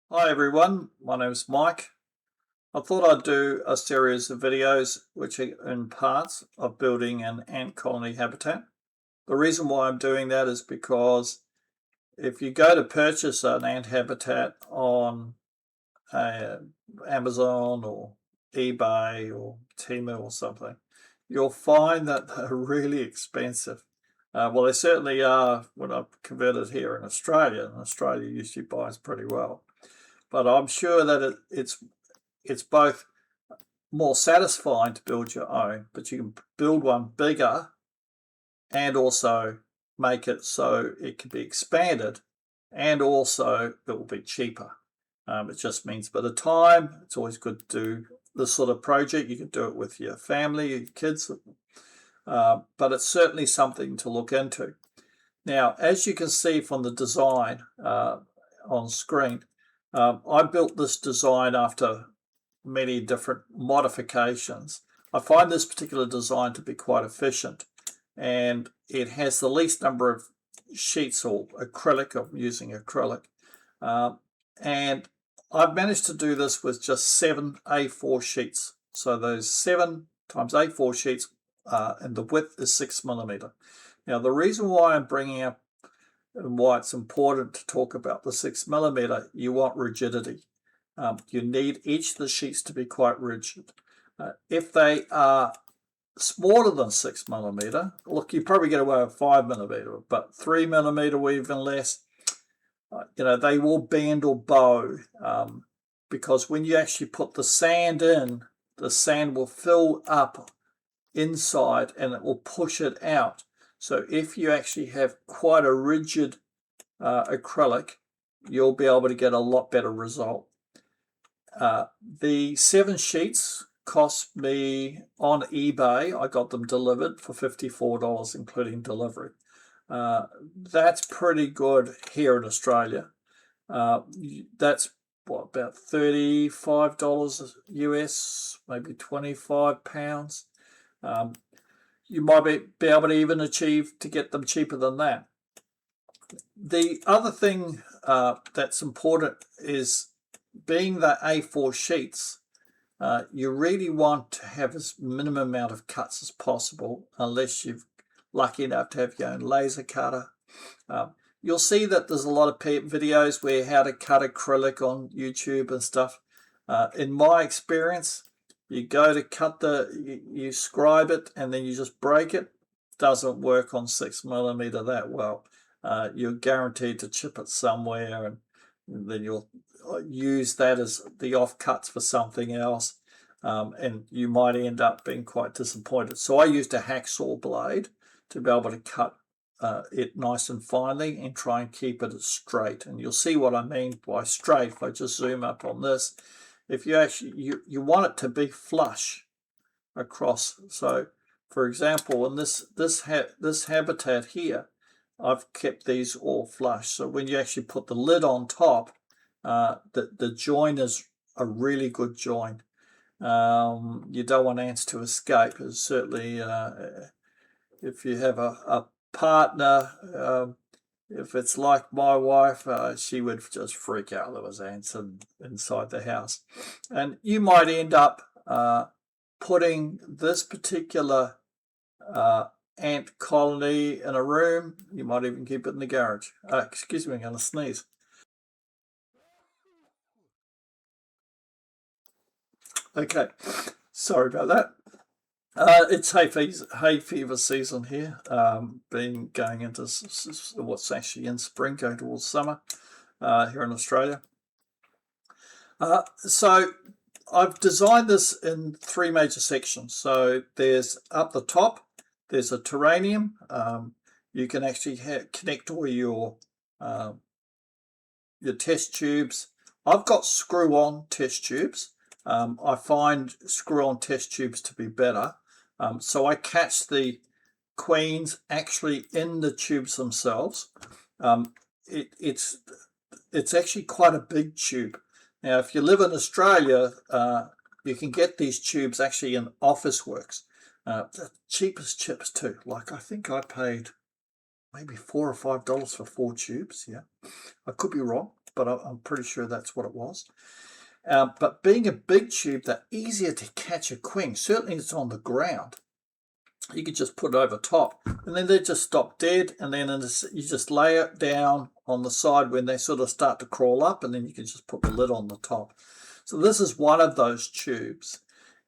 Hi everyone, my name is Mike. I thought I'd do a series of videos which are in parts of building an ant colony habitat. The reason why I'm doing that is because if you go to purchase an ant habitat on Amazon or eBay or Temu or something, you'll find that they're really expensive. Well, they certainly are when I've converted here in Australia, and Australia usually buys pretty well. But I'm sure that it's both more satisfying to build your own, but you can build one bigger and also make it so it can be expanded, and also it will be cheaper. It just means by the time, it's always good to do this sort of project. You can do it with your family, your kids, but it's certainly something to look into. Now, as you can see from the design on screen, I built this design after many different modifications. I find this particular design to be quite efficient, and it has the least number of sheets or acrylic. I'm using acrylic, and I've managed to do this with just 7 A4 sheets. So those 7 times A4 sheets, and the width is 6mm. Now the reason why I'm bringing up and why it's important to talk about the 6mm, you want rigidity. You need each of the sheets to be quite rigid. If they are smaller than 6mm, look, you probably get away with 5mm, but 3mm or even less, they will bend or bow, because when you actually put the sand in, the sand will fill up inside and it will push it out. So if you actually have quite a rigid acrylic, you'll be able to get a lot better result. The 7 sheets cost me on eBay, I got them delivered for $54 including delivery. That's pretty good here in Australia. That's what, about $35 US, maybe £25. You might be able to even achieve to get them cheaper than that. The other thing that's important is, being the A4 sheets, you really want to have as minimum amount of cuts as possible, unless you're lucky enough to have your own laser cutter. You'll see that there's a lot of videos where how to cut acrylic on YouTube and stuff. In my experience, you go to cut you scribe it and then you just break it. Doesn't work on 6mm that well. You're guaranteed to chip it somewhere, and then you'll use that as the offcuts for something else, and you might end up being quite disappointed. So I used a hacksaw blade to be able to cut it nice and finely and try and keep it straight. And you'll see what I mean by straight if I just zoom up on this. If you actually you want it to be flush across. So for example, in this habitat here, I've kept these all flush. So when you actually put the lid on top, the join is a really good join. You don't want ants to escape. It's certainly if you have a partner, if it's like my wife, she would just freak out. There was ants inside the house. And you might end up putting this particular ant colony in a room. You might even keep it in the garage. Excuse me, I'm going to sneeze. Okay, sorry about that. It's hay fever season here, being going into what's actually in spring, going towards summer here in Australia. So I've designed this in 3 major sections. So there's up the top, there's a terrarium. You can actually connect all your test tubes. I've got screw-on test tubes. I find screw-on test tubes to be better. So I catch the queens actually in the tubes themselves. it's actually quite a big tube. Now, if you live in Australia, you can get these tubes actually in Officeworks. The cheapest chips too. Like I think I paid maybe $4 or $5 for 4 tubes. Yeah, I could be wrong, but I'm pretty sure that's what it was. But being a big tube, they're easier to catch a queen. Certainly it's on the ground. You could just put it over top, and then they just stop dead, and then you just lay it down on the side when they sort of start to crawl up, and then you can just put the lid on the top. So this is one of those tubes,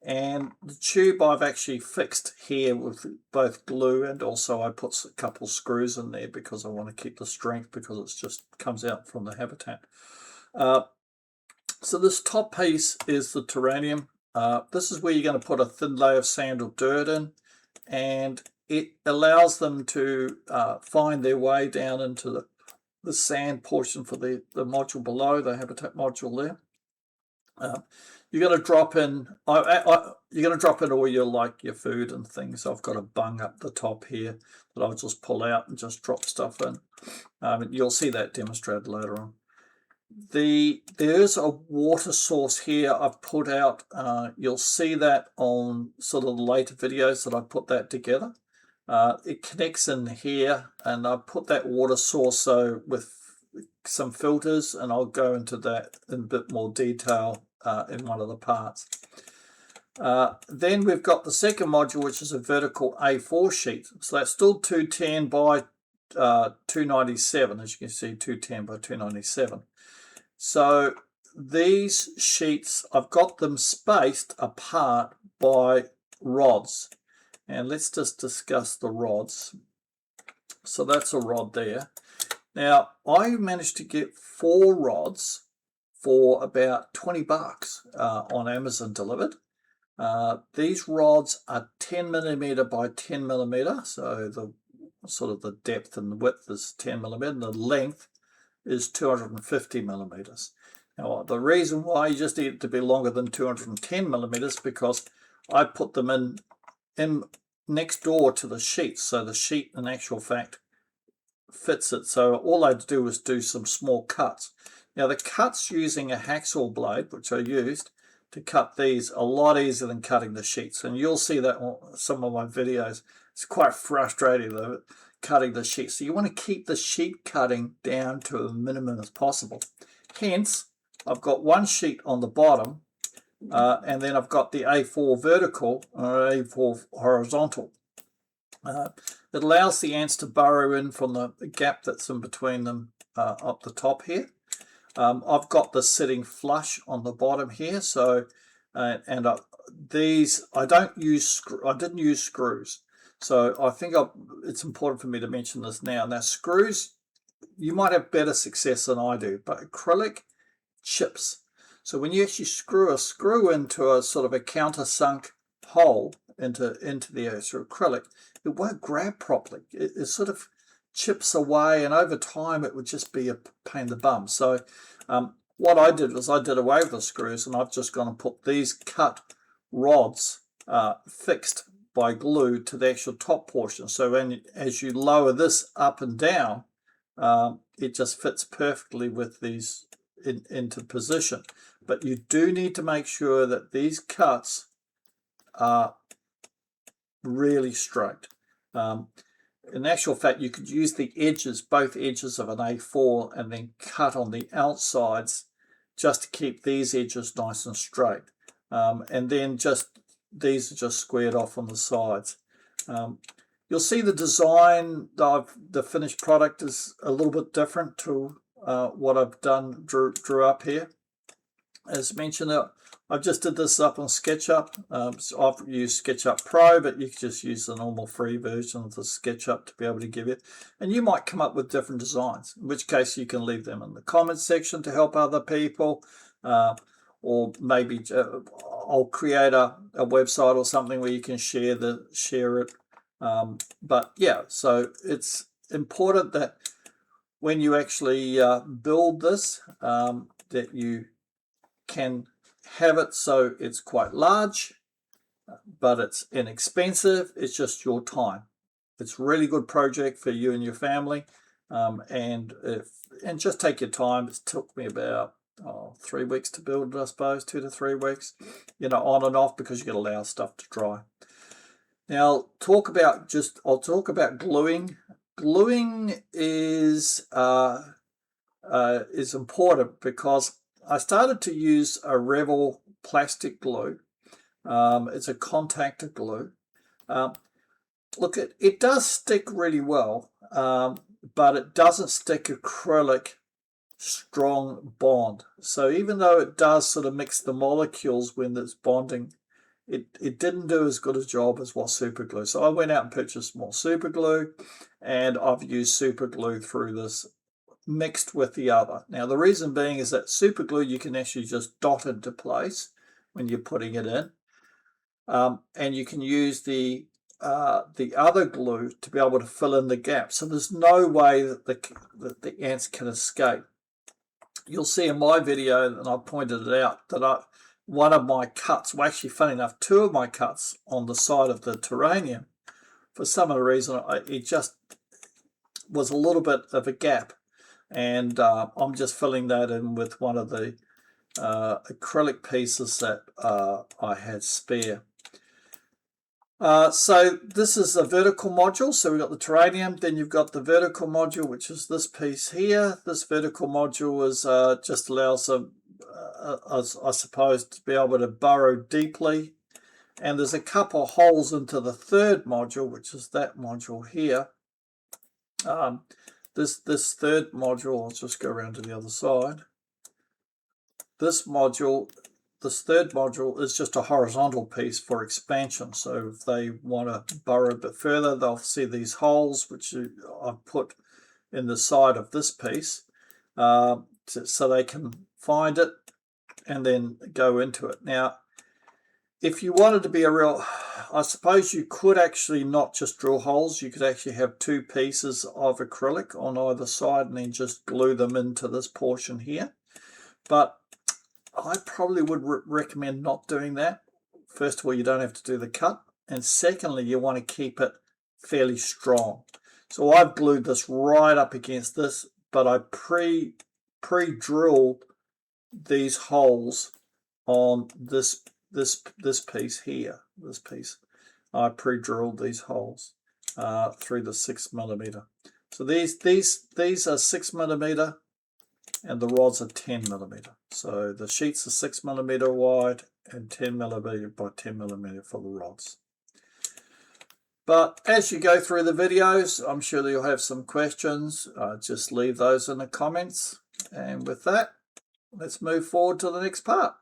and the tube I've actually fixed here with both glue, and also I put a couple screws in there because I want to keep the strength, because it just comes out from the habitat. So this top piece is the terrarium. This is where you're going to put a thin layer of sand or dirt in, and it allows them to find their way down into the sand portion for the module below, the habitat module there. You're going to drop in. You're going to drop in all your food and things. I've got a bung up the top here that I'll just pull out and just drop stuff in. You'll see that demonstrated later on. There's a water source here I've put out. You'll see that on sort of the later videos that I put that together. It connects in here, and I put that water source with some filters, and I'll go into that in a bit more detail in one of the parts. Then we've got the second module, which is a vertical A4 sheet. So that's still 210 by 297, as you can see, 210 by 297. So these sheets, I've got them spaced apart by rods. And let's just discuss the rods. So that's a rod there. Now, I managed to get 4 rods for about 20 bucks on Amazon delivered. These rods are 10 millimeter by 10 millimeter. So the sort of the depth and the width is 10 millimeter, and the length is 250 millimeters. Now, the reason why you just need it to be longer than 210 millimeters, because I put them in next door to the sheet, so the sheet in actual fact fits it. So all I had to do was do some small cuts. Now, the cuts using a hacksaw blade, which I used to cut these, a lot easier than cutting the sheets, and you'll see that on some of my videos. It's quite frustrating though, cutting the sheet. So you want to keep the sheet cutting down to a minimum as possible. Hence, I've got one sheet on the bottom, and then I've got the A4 vertical or A4 horizontal. It allows the ants to burrow in from the gap that's in between them up the top here. I've got this sitting flush on the bottom here, so these I didn't use screws. So I think it's important for me to mention this now. Now, screws, you might have better success than I do, but acrylic chips. So when you actually screw a screw into a sort of a countersunk hole into the acrylic, it won't grab properly. It sort of chips away, and over time it would just be a pain in the bum. So what I did was I did away with the screws, and I've just gone and put these cut rods fixed by glue to the actual top portion. So as you lower this up and down, it just fits perfectly with these into position. But you do need to make sure that these cuts are really straight. In actual fact, you could use the edges, both edges of an A4, and then cut on the outsides just to keep these edges nice and straight. And then these are just squared off on the sides. You'll see the design, the finished product is a little bit different to what I've drew up here. As mentioned, I just did this up on SketchUp. So I've used SketchUp Pro, but you can just use the normal free version of the SketchUp to be able to give it. And you might come up with different designs, in which case you can leave them in the comments section to help other people. Or maybe I'll create a website or something where you can share it. But yeah, so it's important that when you actually build this, that you can have it so it's quite large, but it's inexpensive. It's just your time. It's a really good project for you and your family. and just take your time. It took me about 3 weeks to build it, I suppose, 2 to 3 weeks, on and off, because you got to allow stuff to dry. Now I'll talk about gluing. Gluing is important, because I started to use a Revel plastic glue. It's a contactor glue. Look, it does stick really well, but it doesn't stick acrylic strong bond. So even though it does sort of mix the molecules when it's bonding, it didn't do as good a job as what super glue. So I went out and purchased more super glue, and I've used super glue through this mixed with the other. Now the reason being is that super glue you can actually just dot into place when you're putting it in, and you can use the other glue to be able to fill in the gaps. So there's no way that the ants can escape. You'll see in my video, and I pointed it out, that one of my cuts, well actually funny enough, 2 of my cuts on the side of the terrarium, for some other reason it just was a little bit of a gap, and I'm just filling that in with one of the acrylic pieces that I had spare. So this is a vertical module. So we've got the terrarium, then you've got the vertical module, which is this piece here. This vertical module is just allows I suppose, to be able to burrow deeply. And there's a couple of holes into the third module, which is that module here. This third module, I'll just go around to the other side. This third module is just a horizontal piece for expansion. So if they want to burrow a bit further, they'll see these holes, which I've put in the side of this piece, so they can find it and then go into it. Now, if you wanted to be I suppose you could actually not just drill holes. You could actually have 2 pieces of acrylic on either side and then just glue them into this portion here. But I probably would recommend not doing that. First of all, you don't have to do the cut, and secondly, you want to keep it fairly strong. So I've glued this right up against this, but I pre-drilled these holes on this piece here. This piece, I pre-drilled these holes through the 6mm. So these are 6mm. And the rods are 10mm. So the sheets are 6mm wide and 10mm by 10mm for the rods. But as you go through the videos, I'm sure that you'll have some questions. Just leave those in the comments. And with that, let's move forward to the next part.